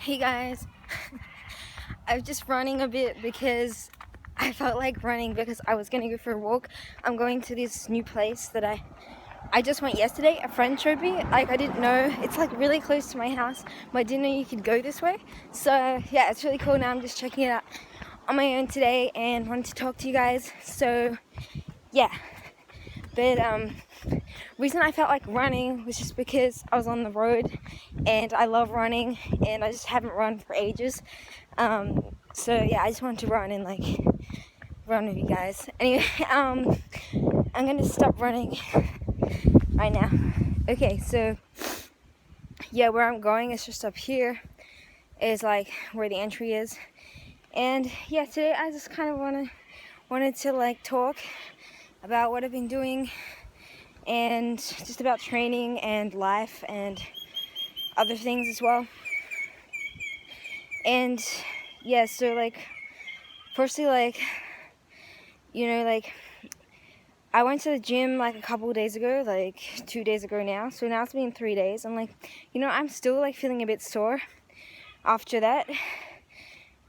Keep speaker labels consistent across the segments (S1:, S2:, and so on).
S1: Hey guys, I was just running a bit because I felt like running because I was gonna go for a walk. I'm going to this new place that I just went yesterday. A friend showed me. Like I didn't know it's like really close to my house, but I didn't know you could go this way. So yeah, it's really cool. Now I'm just checking it out on my own today and wanted to talk to you guys. So yeah, but reason I felt like running was just because I was on the road and I love running and I just haven't run for ages. So yeah, I just wanted to run and like run with you guys. Anyway, I'm gonna stop running right now. Okay, so yeah, where I'm going is just up here. Is like where the entry is, and yeah, today I just kind of wanted to like talk about what I've been doing and just about training and life and other things as well. And yeah, so like firstly, like like I went to the gym like a couple of days ago, like 2 days ago now. So now it's been 3 days, and like I'm still like feeling a bit sore after that.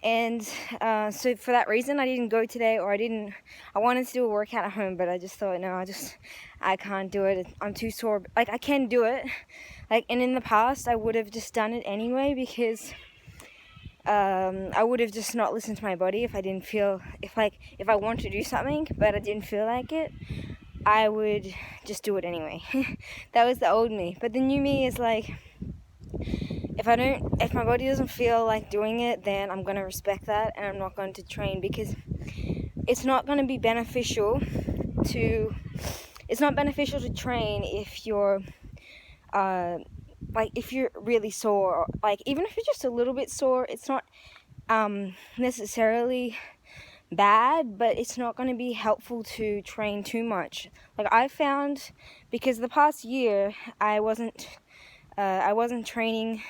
S1: And so for that reason, I didn't go today, or I wanted to do a workout at home, but I just thought, no, I can't do it. I'm too sore. Like I can do it, like, and in the past I would have just done it anyway because I would have just not listened to my body if I didn't feel, if I wanted to do something but I didn't feel like it, I would just do it anyway. That was the old me. But the new me is like, if my body doesn't feel like doing it, then I'm gonna respect that and I'm not going to train, because it's not going to be beneficial to train if you're if you're really sore. Like even if you're just a little bit sore, it's not necessarily bad, but it's not going to be helpful to train too much. Like I found, because the past year I wasn't training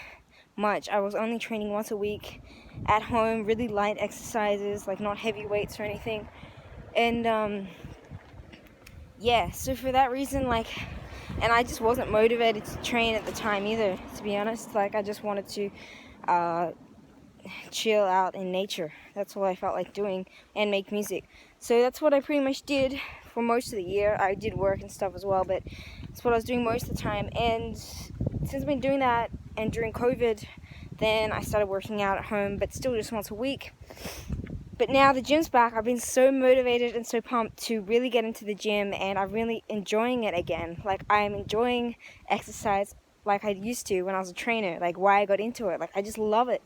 S1: much. I was only training once a week at home, really light exercises, like not heavy weights or anything. And yeah, so for that reason, like, and I just wasn't motivated to train at the time either, to be honest. Like I just wanted to chill out in nature. That's what I felt like doing, and make music. So that's what I pretty much did for most of the year. I did work and stuff as well, but that's what I was doing most of the time. And since I've been doing that, and during COVID, then I started working out at home, but still just once a week. But now the gym's back. I've been so motivated and so pumped to really get into the gym, and I'm really enjoying it again. Like I'm enjoying exercise like I used to when I was a trainer, like why I got into it. Like I just love it.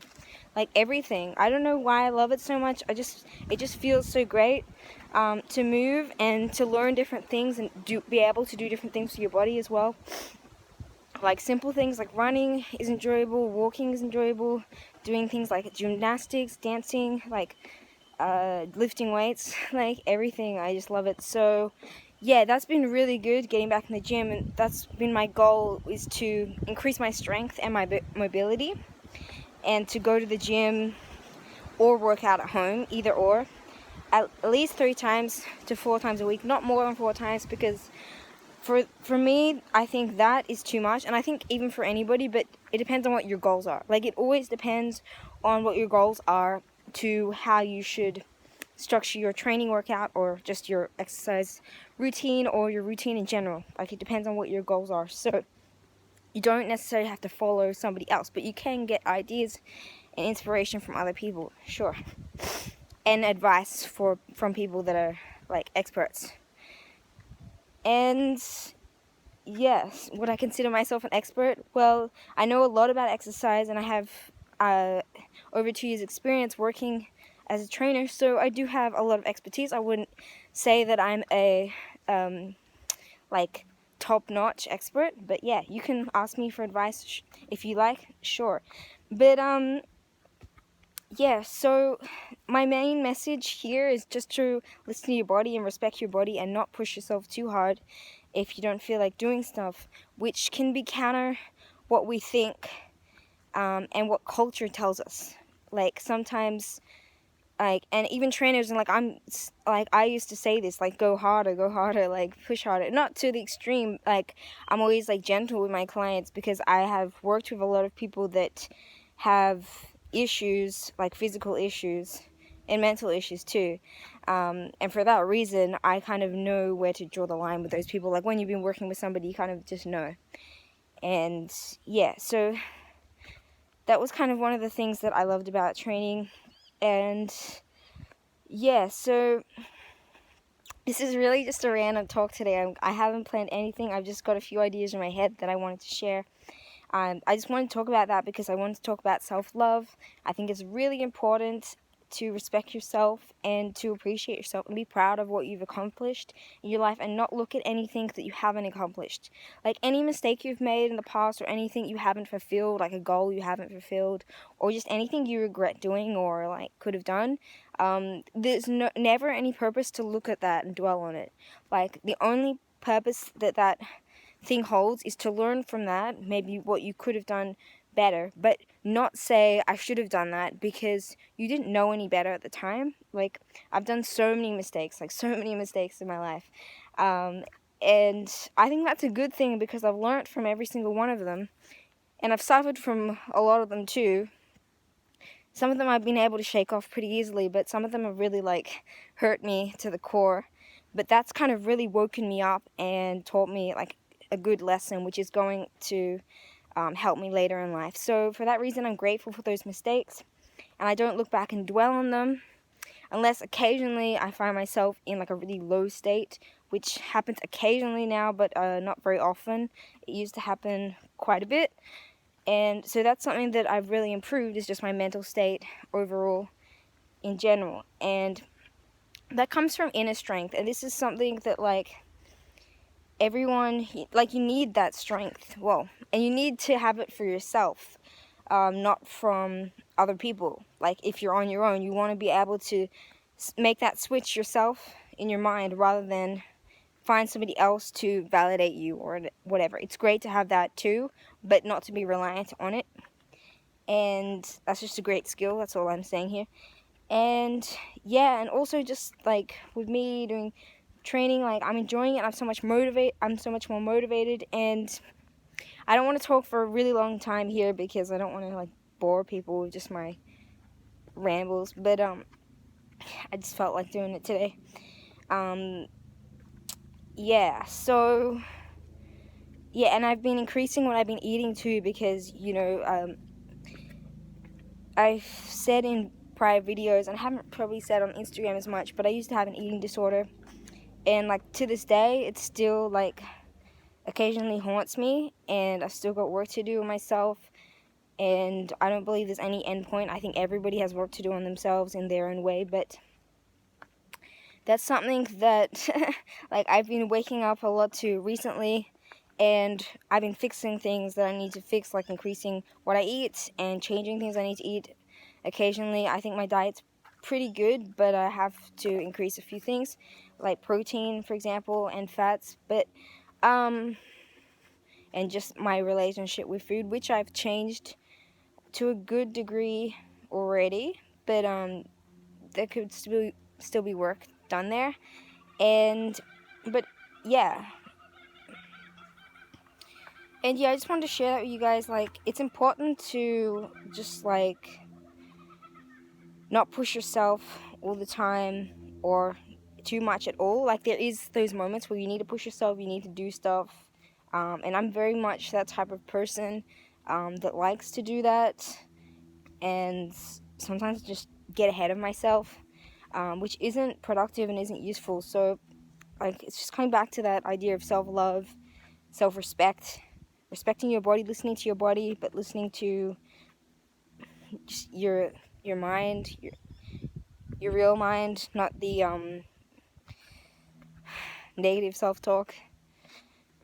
S1: Like everything. I don't know why I love it so much. It just feels so great to move and to learn different things and be able to do different things with your body as well. Like simple things like running is enjoyable, walking is enjoyable, doing things like gymnastics, dancing, like lifting weights, like everything. I just love it. So yeah, that's been really good, getting back in the gym, and that's been my goal, is to increase my strength and my mobility, and to go to the gym or work out at home, either or, at least 3 times to 4 times a week, not more than 4 times, because for me, I think that is too much, and I think even for anybody, but it depends on what your goals are. Like it always depends on what your goals are to how you should structure your training workout, or just your exercise routine, or your routine in general. Like it depends on what your goals are. So you don't necessarily have to follow somebody else, but you can get ideas and inspiration from other people, sure, and advice from people that are like experts. And yes, would I consider myself an expert? Well, I know a lot about exercise, and I have over 2 years experience working as a trainer, so I do have a lot of expertise. I wouldn't say that I'm a like top-notch expert, but yeah, you can ask me for advice if you like, sure. But yeah, so my main message here is just to listen to your body and respect your body, and not push yourself too hard if you don't feel like doing stuff, which can be counter what we think and what culture tells us. Like sometimes, like, and even trainers, and I used to say this, like, go harder, like push harder, not to the extreme. Like I'm always like gentle with my clients, because I have worked with a lot of people that have issues, like physical issues and mental issues too. And for that reason, I kind of know where to draw the line with those people. Like when you've been working with somebody, you kind of just know. And yeah, so that was kind of one of the things that I loved about training. And yeah, so this is really just a random talk today. I haven't planned anything. I've just got a few ideas in my head that I wanted to share. I just wanted to talk about that because I wanted to talk about self-love. I think it's really important to respect yourself and to appreciate yourself and be proud of what you've accomplished in your life and not look at anything that you haven't accomplished. Like any mistake you've made in the past or anything you haven't fulfilled, like a goal you haven't fulfilled, or just anything you regret doing or like could have done, there's never any purpose to look at that and dwell on it. Like the only purpose that thing holds is to learn from that, maybe what you could have done better, but not say I should have done that because you didn't know any better at the time. Like I've done so many mistakes, in my life, and I think that's a good thing because I've learned from every single one of them, and I've suffered from a lot of them too. Some of them I've been able to shake off pretty easily, but some of them have really like hurt me to the core. But that's kind of really woken me up and taught me like a good lesson, which is going to help me later in life. So for that reason, I'm grateful for those mistakes, and I don't look back and dwell on them, unless occasionally I find myself in like a really low state, which happens occasionally now, but not very often. It used to happen quite a bit, and so that's something that I've really improved, is just my mental state overall in general, and that comes from inner strength. And this is something that like everyone, like you need that strength, well, and you need to have it for yourself, not from other people. Like if you're on your own, you want to be able to make that switch yourself in your mind rather than find somebody else to validate you or whatever. It's great to have that too, but not to be reliant on it. And that's just a great skill, that's all I'm saying here. And yeah, and also just like with me doing training, like I'm enjoying it. I'm so much more motivated, and I don't want to talk for a really long time here because I don't want to like bore people with just my rambles, but I just felt like doing it today. Yeah, so yeah, and I've been increasing what I've been eating too, because I've said in prior videos, and I haven't probably said on Instagram as much, but I used to have an eating disorder, and like to this day it still like occasionally haunts me, and I've still got work to do with myself, and I don't believe there's any end point. I think everybody has work to do on themselves in their own way, but that's something that like I've been waking up a lot to recently, and I've been fixing things that I need to fix, like increasing what I eat and changing things I need to eat occasionally. I think my diet's pretty good, but I have to increase a few things, like protein, for example, and fats, but and just my relationship with food, which I've changed to a good degree already, but there could still be work done there. But yeah, and yeah, I just wanted to share that with you guys. Like, it's important to just like not push yourself all the time or too much at all. Like, there is those moments where you need to push yourself, you need to do stuff, and I'm very much that type of person that likes to do that, and sometimes just get ahead of myself, which isn't productive and isn't useful. So like, it's just coming back to that idea of self-love, self-respect, respecting your body, listening to your body, but listening to just your mind, your real mind, not the negative self-talk.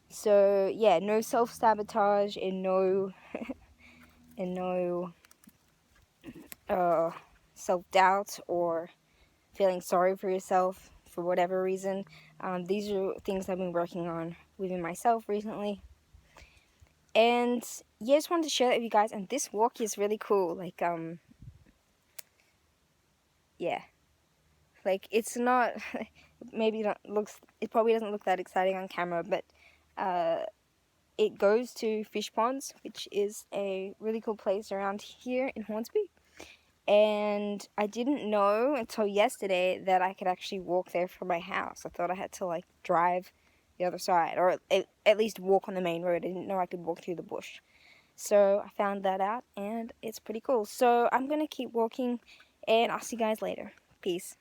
S1: So yeah, no self-sabotage and no self-doubt or feeling sorry for yourself for whatever reason. These are things I've been working on within myself recently. And yeah, I just wanted to share that with you guys. And this walk is really cool. Like, yeah. Like, it's not, maybe it probably doesn't look that exciting on camera, but it goes to Fish Ponds, which is a really cool place around here in Hornsby. And I didn't know until yesterday that I could actually walk there from my house. I thought I had to like drive the other side, or at least walk on the main road. I didn't know I could walk through the bush. So I found that out, and it's pretty cool. So I'm gonna keep walking, and I'll see you guys later. Peace.